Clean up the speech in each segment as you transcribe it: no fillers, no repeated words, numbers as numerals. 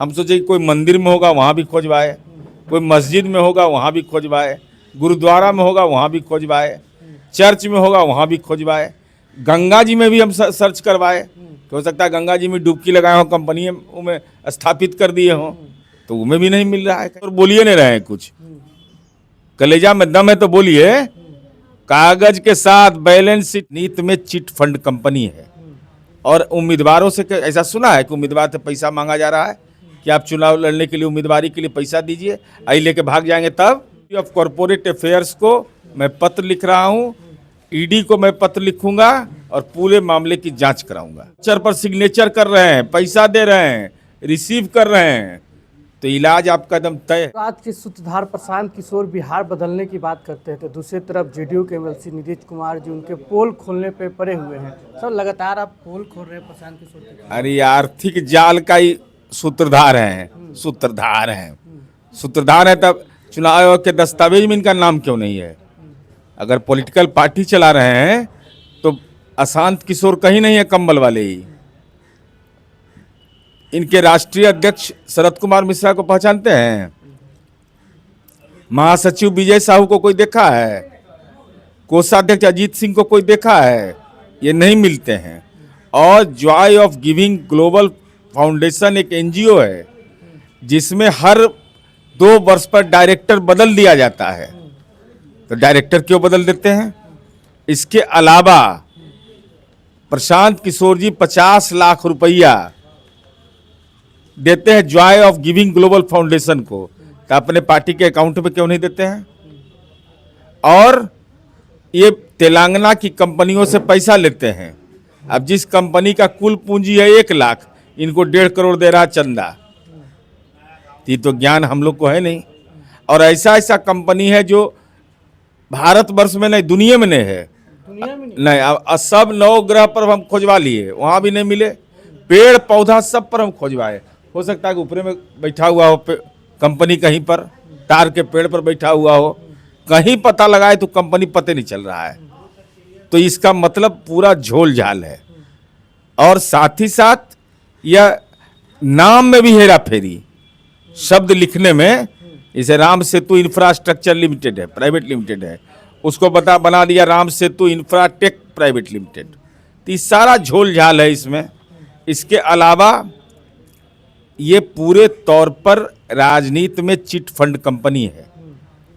हम सोचे कि कोई मंदिर में होगा वहाँ भी खोजवाए, कोई मस्जिद में होगा वहाँ भी खोजवाए, गुरुद्वारा में होगा वहाँ भी खोजवाए, चर्च में होगा वहाँ भी खोजवाए, गंगा जी में भी हम सर्च करवाए। हो सकता है गंगा जी में डुबकी लगाए हो, कंपनी में स्थापित कर दिए हों, तो उनमें भी नहीं मिल रहा है और बोलिए नहीं रहे हैं कुछ। कलेजा में दम है तो बोलिए। कागज के साथ बैलेंस शीट नीति में चिट फंड कंपनी है और उम्मीदवारों से ऐसा सुना है कि उम्मीदवार से पैसा मांगा जा रहा है कि आप चुनाव लड़ने के लिए उम्मीदवारी के लिए पैसा दीजिए, आई लेके भाग जाएंगे। तब ऑफ कॉरपोरेट अफेयर्स को मैं पत्र लिख रहा हूँ, ईडी को मैं पत्र लिखूंगा और पूरे मामले की जांच कराऊंगा। चर पर सिग्नेचर कर रहे हैं, पैसा दे रहे हैं, रिसीव कर रहे हैं, तो इलाज आपका एकदम तय। आज के सूत्रधार प्रशांत किशोर बिहार बदलने की बात करते हैं तो दूसरी तरफ जेडीयू के एमएलसी नीतीश कुमार जी उनके पोल खोलने पे पड़े हुए हैं। सर लगातार आप पोल खोल रहे हैं प्रशांत किशोर के। अरे आर्थिक जाल का ही सूत्रधार हैं, सूत्रधार हैं, सूत्रधार है तब चुनाव आयोग के दस्तावेज में इनका नाम क्यों नहीं है? अगर पॉलिटिकल पार्टी चला रहे हैं तो अशांत किशोर कहीं नहीं है, कंबल वाले ही। इनके राष्ट्रीय अध्यक्ष शरद कुमार मिश्रा को पहचानते हैं? महासचिव विजय साहू को कोई देखा है? कोषाध्यक्ष अजीत सिंह को कोई देखा है? ये नहीं मिलते हैं। और Joy of giving global foundation एक एनजीओ है जिसमें हर 2 वर्ष पर डायरेक्टर बदल दिया जाता है, तो डायरेक्टर क्यों बदल देते हैं? इसके अलावा प्रशांत किशोर जी 50 लाख रुपया देते हैं Joy of giving global foundation को, तो अपने पार्टी के अकाउंट में क्यों नहीं देते हैं? और ये तेलंगाना की कंपनियों से पैसा लेते हैं। अब जिस कंपनी का कुल पूंजी है 1 लाख, इनको 1.5 करोड़ दे रहा चंदा। ये तो ज्ञान हम लोग को है नहीं। और ऐसा ऐसा कंपनी है जो भारतवर्ष में नहीं, दुनिया में नहीं है। दुनिया में नहीं, अब सब 9 ग्रह पर हम खोजवा लिए, वहाँ भी नहीं मिले। पेड़ पौधा सब पर हम खोजवाए। हो सकता है कि ऊपर में बैठा हुआ हो कंपनी, कहीं पर तार के पेड़ पर बैठा हुआ हो, कहीं पता लगाए तो कंपनी पता नहीं चल रहा है। तो इसका मतलब पूरा झोल झाल है। और साथ ही साथ यह नाम में भी हेरा फेरी, शब्द लिखने में। इसे राम सेतु इंफ्रास्ट्रक्चर लिमिटेड है, प्राइवेट लिमिटेड है, उसको बना दिया Ram Setu Infratech private limited. तो ये सारा झोल झाल है इसमें। इसके अलावा ये पूरे तौर पर राजनीति में चिट फंड कंपनी है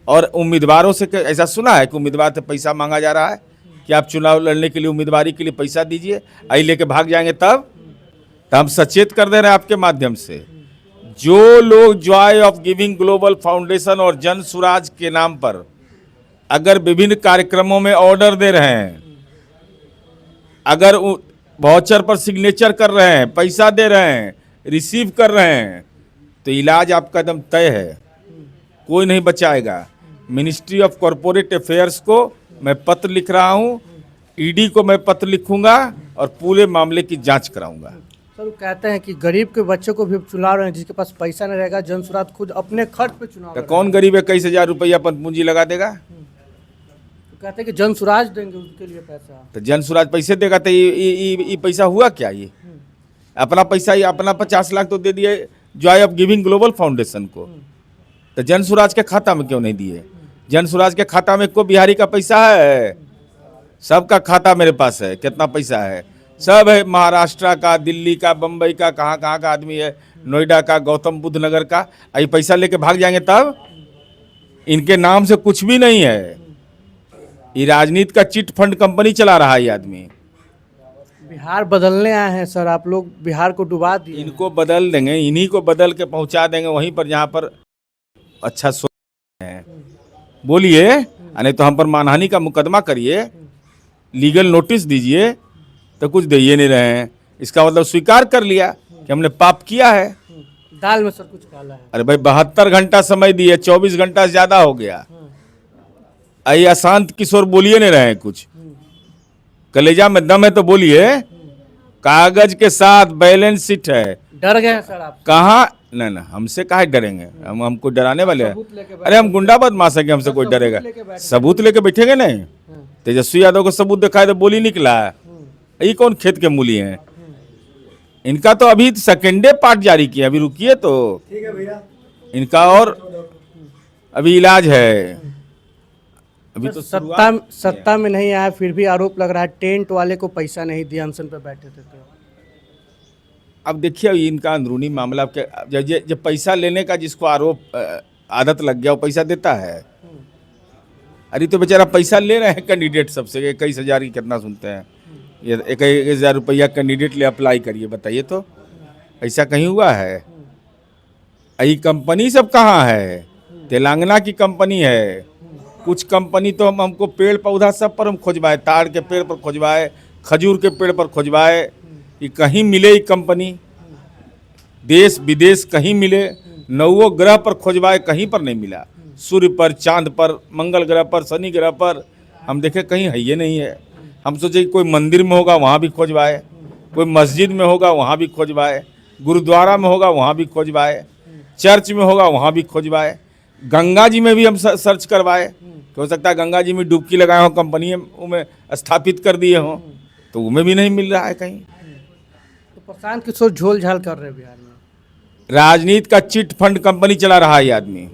और उम्मीदवारों से ऐसा सुना है कि उम्मीदवार से पैसा मांगा जा रहा है कि आप चुनाव लड़ने के लिए उम्मीदवारी के लिए पैसा दीजिए, आई लेके भाग जाएंगे। तब हम सचेत कर दे रहे हैं आपके माध्यम से, जो लोग Joy of giving global foundation और जन सुराज के नाम पर अगर विभिन्न कार्यक्रमों में ऑर्डर दे रहे हैं, अगर वाउचर पर सिग्नेचर कर रहे हैं, पैसा दे रहे हैं, रिसीव कर रहे हैं, तो इलाज आपका एकदम तय है, कोई नहीं बचाएगा। मिनिस्ट्री ऑफ कॉरपोरेट अफेयर्स को मैं पत्र लिख रहा हूँ, ईडी को मैं पत्र लिखूंगा और पूरे मामले की जांच कराऊंगा। सर कहते हैं कि गरीब के बच्चे को भी चुना रहे हैं, जिसके पास पैसा नहीं रहेगा जनसुराज खुद अपने खर्च पे चुनाव। तो कौन गरीब है 21,000 रुपया अपन पूंजी लगा देगा? तो कहते हैं कि जनसुराज देंगे उसके लिए पैसा। तो जनसुराज पैसे देगा तो ये पैसा हुआ क्या? ये अपना पैसा, ये अपना 50 लाख तो दे दिए Joy of giving global foundation को, तो जनसुराज के खाता में क्यों नहीं दिए? जनसुराज के खाता में को बिहारी का पैसा है? सबका खाता मेरे पास है। कितना पैसा है? सब है, महाराष्ट्र का, दिल्ली का, बम्बई का, कहाँ कहाँ का आदमी है, नोएडा का, गौतम बुद्ध नगर का। ये पैसा लेके भाग जाएंगे तब? इनके नाम से कुछ भी नहीं है। ये राजनीति का चिट फंड कंपनी चला रहा है ये आदमी। बिहार बदलने आए हैं सर, आप लोग बिहार को डुबा दिए। इनको बदल देंगे, इन्हीं को बदल के पहुंचा देंगे वहीं पर जहाँ पर अच्छा सोच है। बोलिए, नहीं तो हम पर मानहानि का मुकदमा करिए, लीगल नोटिस दीजिए, तो कुछ दे ही नहीं रहे हैं। इसका मतलब स्वीकार कर लिया कि हमने पाप किया है। दाल में सर कुछ काला है। अरे भाई 72 घंटा समय दिए, 24 घंटा से ज्यादा हो गया। आई अशांत किशोर बोलिए नहीं रहे हैं कुछ। कलेजा में दम है तो बोलिए। कागज के साथ बैलेंस शीट है। डर गए हैं सर आप? कहाँ? नहीं, हमसे काहे डरेंगे? हमको डराने वाले हैं? अरे हम गुंडा बदमाश है कि हमसे कोई डरेगा? सबूत लेके बैठेंगे नहीं? तेजस्वी यादव को सबूत दिखाए तो बोली निकला है। ये कौन खेत के मूली हैं? इनका तो अभी सेकेंडे पार्ट जारी किया, अभी रुकिए तो ठीक है भैया। इनका और अभी इलाज है, अभी तो सत्ता में नहीं आया, फिर भी आरोप लग रहा है टेंट वाले को पैसा नहीं दिया, अनशन पे बैठे थे तो। अब देखिए अभी इनका अंदरूनी मामला जब पैसा लेने का जिसको आरोप आदत लग गया वो पैसा देता है। अरे तो बेचारा पैसा ले रहे हैं कैंडिडेट सबसे, 21,000 की कितना सुनते हैं, ये 21,000 रुपया कैंडिडेट ले अप्लाई करिए, बताइए तो ऐसा कहीं हुआ है? यही कंपनी सब कहाँ है? तेलंगाना की कंपनी है, कुछ कंपनी तो हमको पेड़ पौधा सब पर हम खोजवाए, ताड़ के पेड़ पर खोजवाए, खजूर के पेड़ पर खोजवाए कि कहीं मिले ये कंपनी, देश विदेश कहीं मिले, नौ ग्रह पर खोजवाए कहीं पर नहीं मिला, सूर्य पर, चांद पर, मंगल ग्रह पर, शनि ग्रह पर हम देखे कहीं है ये नहीं है। हम सोचे कि कोई मंदिर में होगा वहाँ भी खोजवाए, कोई मस्जिद में होगा वहाँ भी खोजवाए, गुरुद्वारा में होगा वहाँ भी खोजवाए, चर्च में होगा वहाँ भी खोजवाए, गंगा जी में भी हम सर्च करवाए, हो सकता है गंगा जी में डुबकी लगाए हो, कंपनी में स्थापित कर दिए हों, तो उनमें भी नहीं मिल रहा है कहीं। तो प्रशांत किशोर झोल झाल कर रहे हैं बिहार में, राजनीति का चिट फंड कंपनी चला रहा है ये आदमी।